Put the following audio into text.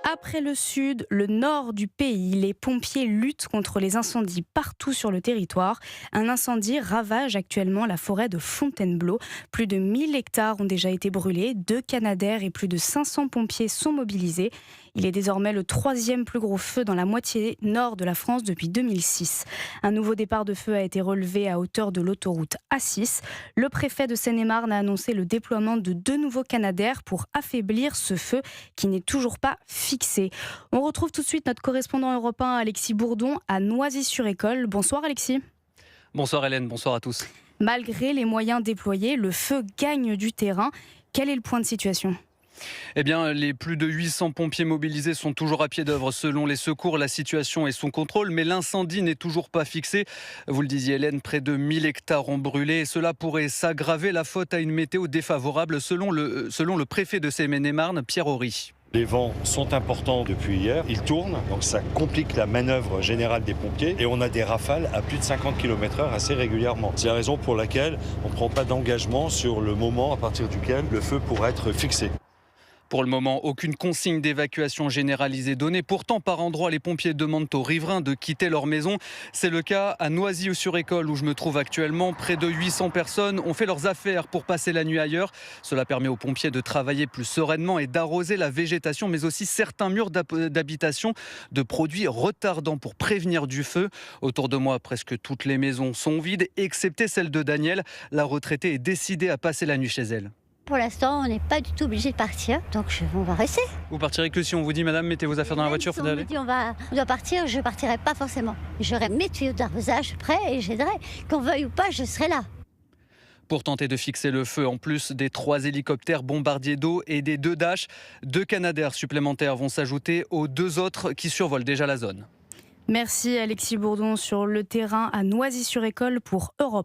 Après le sud, le nord du pays, les pompiers luttent contre les incendies partout sur le territoire. Un incendie ravage actuellement la forêt de Fontainebleau. Plus de 1000 hectares ont déjà été brûlés, 2 Canadair et plus de 500 pompiers sont mobilisés. Il est désormais le 3e plus gros feu dans la moitié nord de la France depuis 2006. Un nouveau départ de feu a été relevé à hauteur de l'autoroute A6. Le préfet de Seine-et-Marne a annoncé le déploiement de 2 nouveaux Canadair pour affaiblir ce feu qui n'est toujours pas fixé. On retrouve tout de suite notre correspondant européen Alexis Bourdon à Noisy-sur-École. Bonsoir Alexis. Bonsoir Hélène, bonsoir à tous. Malgré les moyens déployés, le feu gagne du terrain. Quel est le point de situation ? Eh bien, les plus de 800 pompiers mobilisés sont toujours à pied d'œuvre. Selon les secours, la situation est sous contrôle, mais l'incendie n'est toujours pas fixé. Vous le disiez Hélène, près de 1000 hectares ont brûlé et cela pourrait s'aggraver, la faute à une météo défavorable, selon le préfet de Seine-et-Marne, Pierre Horry. Les vents sont importants depuis hier, ils tournent, donc ça complique la manœuvre générale des pompiers et on a des rafales à plus de 50 km/h assez régulièrement. C'est la raison pour laquelle on ne prend pas d'engagement sur le moment à partir duquel le feu pourra être fixé. Pour le moment, aucune consigne d'évacuation généralisée donnée. Pourtant, par endroits, les pompiers demandent aux riverains de quitter leur maison. C'est le cas à Noisy-sur-École, où je me trouve actuellement. Près de 800 personnes ont fait leurs affaires pour passer la nuit ailleurs. Cela permet aux pompiers de travailler plus sereinement et d'arroser la végétation, mais aussi certains murs d'habitation de produits retardants pour prévenir du feu. Autour de moi, presque toutes les maisons sont vides, excepté celle de Danielle. La retraitée est décidée à passer la nuit chez elle. Pour l'instant, on n'est pas du tout obligé de partir, donc on va rester. Vous partirez que si on vous dit, madame, mettez vos affaires dans la voiture, Si on me dit on doit partir, je ne partirai pas forcément. J'aurai mes tuyaux d'arrosage prêts et j'aiderai. Qu'on veuille ou pas, je serai là. Pour tenter de fixer le feu, en plus des 3 hélicoptères bombardiers d'eau et des 2 Dash, 2 Canadair supplémentaires vont s'ajouter aux 2 autres qui survolent déjà la zone. Merci Alexis Bourdon sur le terrain à Noisy-sur-École pour Europe 1.